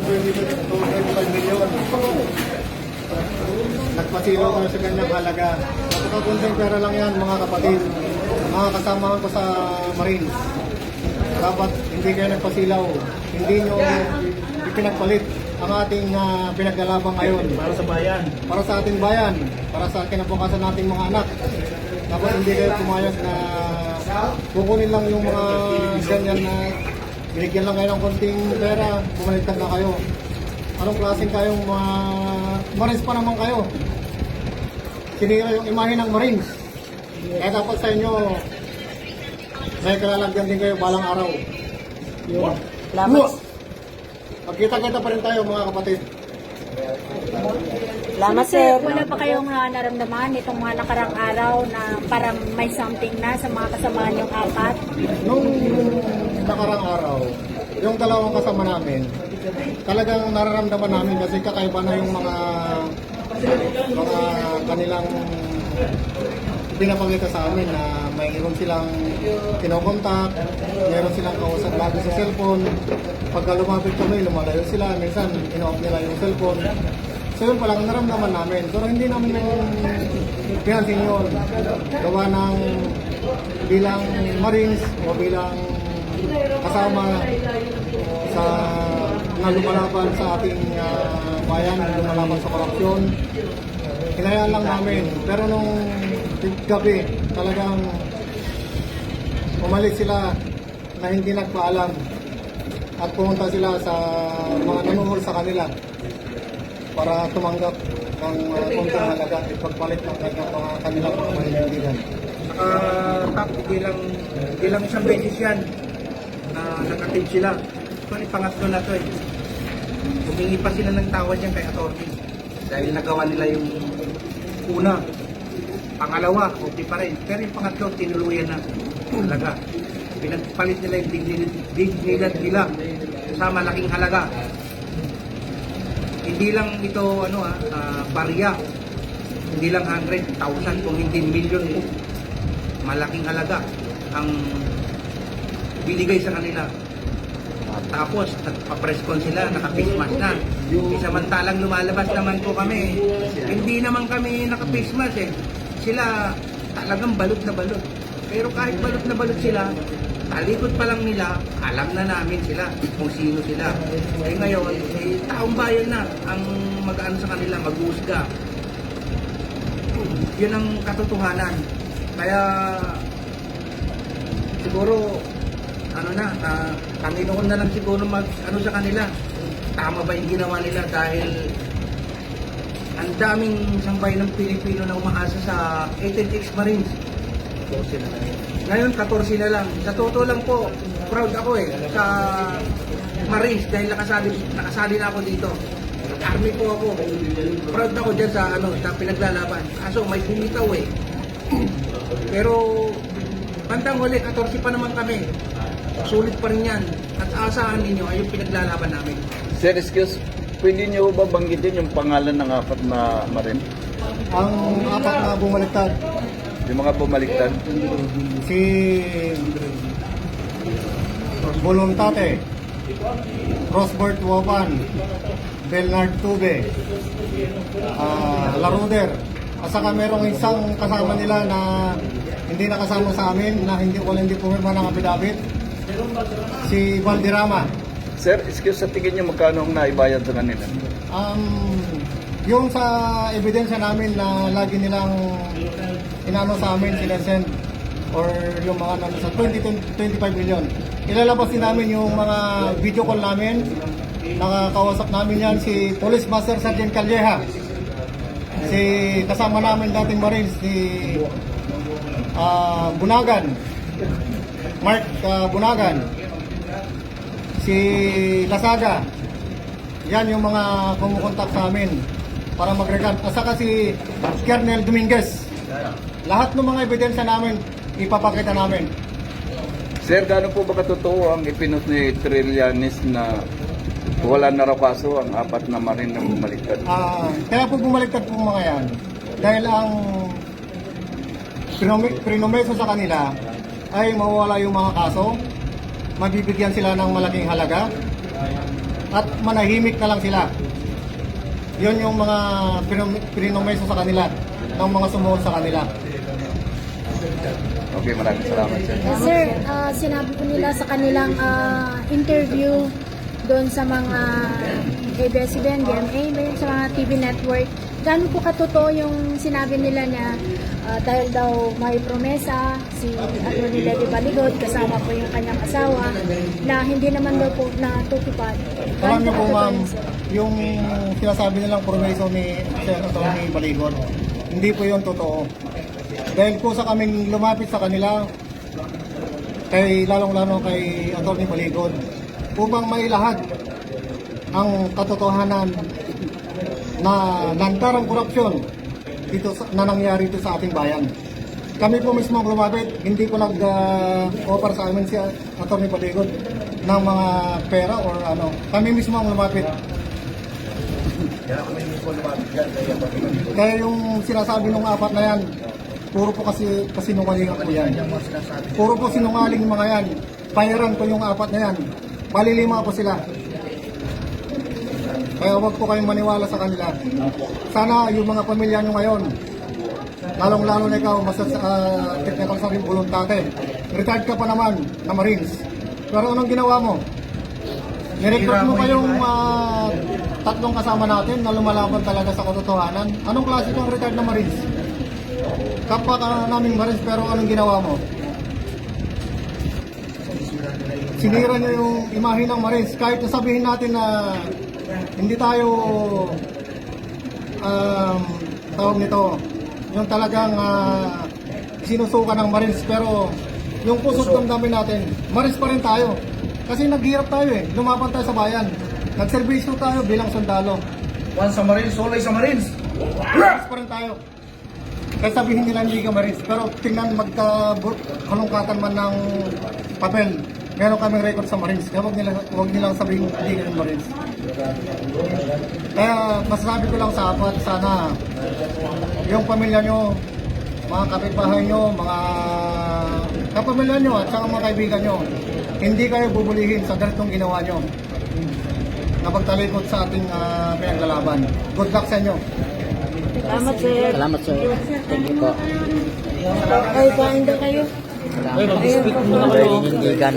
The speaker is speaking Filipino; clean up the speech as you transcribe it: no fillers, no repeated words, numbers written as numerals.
25 milyon. Nagpasilaw kami sa kanyang halaga. Napakakunting pera lang yan mga kapatid. Mga kasama ko sa Marines. Dapat hindi kayo nagpasilaw. Hindi nyo ipinagpalit ang ating pinaglalaban ngayon. Para sa bayan. Para sa ating bayan. Para sa kinabukasan nating mga anak. Dapat hindi kayo pumayag na kukunin lang yung mga ganyan na binigyan lang kayo ng konting pera, bumaliktad na kayo. Anong klaseng kayong mga Marines pa naman kayo? Sinira yung imahe ng Marines. Kaya dapat sa inyo, may kalalagyan din kayo balang araw. Yun. Salamat. Magkita-kita pa rin tayo mga kapatid. Salamat, sir. Wala pa kayong naramdaman itong mga nakarang araw na parang may something na sa mga kasamahan yung apat? Nung nakarang araw, yung dalawang kasama namin, talagang nararamdaman namin kasi kakaiba na yung mga kanilang pinapakita sa amin na mayroon silang kinokontak, mayroon silang kausap lagi sa cellphone. Pagka lumapit kami, lumalayo sila, minsan ino-off nila yung cellphone. So yun palang naramdaman namin, pero hindi namin pihansin yun. Gawa ng bilang Marines o bilang kasama sa na lumalaban sa ating bayan, lumalaban sa korupsyon. Hinayaan lang namin. Pero nung gabi, talagang umalis sila na hindi nagpaalam at pumunta sila sa mga nanuhol sa kanila para tumanggap ng konting halaga at pagpalit ng kanilang mga mahihindigan. Tapos bilang isang beses yan na nakatid sila. Ito ni pangatlo na to eh. Humingi pa sila ng tawad yan kay attorney. Dahil nagawa nila yung una. Pangalawa, okay pa rin. Pero yung pangatlo, tinuluyan na halaga. Pinagpalit nila yung dignidad nila sa malaking halaga. Hindi lang ito barya. Hindi lang 100,000 kung hindi million po. Malaking halaga ang binigay sa kanila. Tapos nagpa-press con sila, naka-face mask na. Samantalang lumalabas naman po kami. Hindi naman kami naka-face mask eh. Sila talagang balot na balot. Pero kahit balot na balot sila, talikod pa lang nila, alam na namin sila kung sino sila. Eh ngayon, taong bayan na ang mag-ano sa kanila, mag-uusga. Yun ang katotohanan. Kaya siguro Panginoon na lang siguro sa kanila. Tama ba yung ginawa nila dahil ang daming sambay ng Pilipino na umaasa sa 18X Marines. 14 na lang. Ngayon 14 na lang. Sa totoo lang po, proud ako sa Marines dahil nakasali na ako dito. Army po ako. Proud ako dyan sa pinaglalaban. Kaso may bumitaw Pero bandang huli, 14 pa naman kami. Sulit pa rin yan. At asahan ninyo ay yung pinaglalaban namin. Sir, excuse, pwede niyo ba banggitin yung pangalan ng apat na Marine? Ang apat na bumaliktad, Yung mga bumaliktad? si Voluntate, Rosbert Wopan, Bernard Tube, Laruder. At saka merong isang kasama nila na hindi nakasama sa amin, na hindi pumirma ng affidavit, si Valderrama. Sir, excuse, sa tingin niyo magkano ang naibayad sa kanila? Yung sa ebidensya namin na lagi nilang inano sa amin, sinesend or yung mga sa 25 million. Ilalabas din namin yung mga video call namin. Nakakausap namin yan si Police Master Sergeant Calleja. Si kasama namin dating Marines, si Bunagan, Mark Bunagan, si Lasaga. Yan yung mga kumukontak sa amin para mag-recant. At saka si Kernel Dominguez. Lahat ng mga ebidensya namin ipapakita namin. Sir, gaano po ba katotoo ang ipinos ni Trillanes na wala na raw kaso ang apat na Marine na bumaliktad? Kaya po bumaliktad po mga yan. Dahil ang prinomeso sa kanila ay mawawala yung mga kaso, mabibigyan sila ng malaking halaga, at manahimik na lang sila. Yun yung mga pinomeso sa kanila, ng mga sumuot sa kanila. Okay, maraming salamat, sir. Sir, sinabi po nila sa kanilang interview doon sa mga ABS-CBN, GMA, sa mga TV network, gaano po katotoo yung sinabi nila na dahil daw may promesa si Atty. Levy Baligod kasama po yung kanyang asawa na hindi naman daw po natutupad. Alam niyo po katotoo ma'am, yun, sir? yung sinasabi nilang promeso ni Senator ni Baligod, hindi po yun totoo. Dahil po sa kaming lumapit sa kanila, lalong-lalo kay Atty. Baligod, upang mailahad ang katotohanan na lantarang korupsyon na nangyari dito sa ating bayan. Kami po mismo ang lumapit, hindi ko nag-offer sa amin si Atty. Baligod ng mga pera or ano. Kami mismo ang lumapit. Kaya yung sinasabi ng apat na yan, puro po kasi sinungaling po yan. Puro po sinungaling mga yan. Bayaran ko yung apat na yan. Palilima po sila. Kaya huwag po kayong maniwala sa kanila. Sana yung mga pamilya nyo ngayon, lalong-lalo na ikaw, technical sa rin voluntate. Retired ka pa naman na Marines. Pero anong ginawa mo? Nirecruit mo pa yung tatlong kasama natin na lumalaban talaga sa katotohanan. Anong klase kang retired na Marines? Kapwa ka naming Marines, pero anong ginawa mo? Sinira nyo yung imahe ng Marines. Kahit sabihin natin na hindi tayo tawag nito, yung talagang sinusuka ng Marines, pero yung puso't damdamin natin, Marines pa rin tayo. Kasi naghihirap tayo lumaban tayo sa bayan. Nagserbisyo tayo bilang sundalo. Once sa Marines, always sa Marines. Marines pa rin tayo. Kaya sabihin nila hindi ka Marines, pero tingnan magka-halongkatan man ng papel. Meron kaming record sa Marines, kaya huwag nilang sabihin hindi ka Marines. Kaya masasabi ko lang sa apat, sana yung pamilya nyo, mga kapitbahay nyo, mga kapamilya nyo at saka mga kaibigan nyo, hindi kayo bubulihin sa ganitong ginawa nyo na pagtalikod sa ating pinaglalaban. Good luck sa inyo. Salamat, sir. Salamat, sir. Thank you po. Ay, kain daw kayo. Salamat. Ay, mag-speak muna kayo. Hinindigan.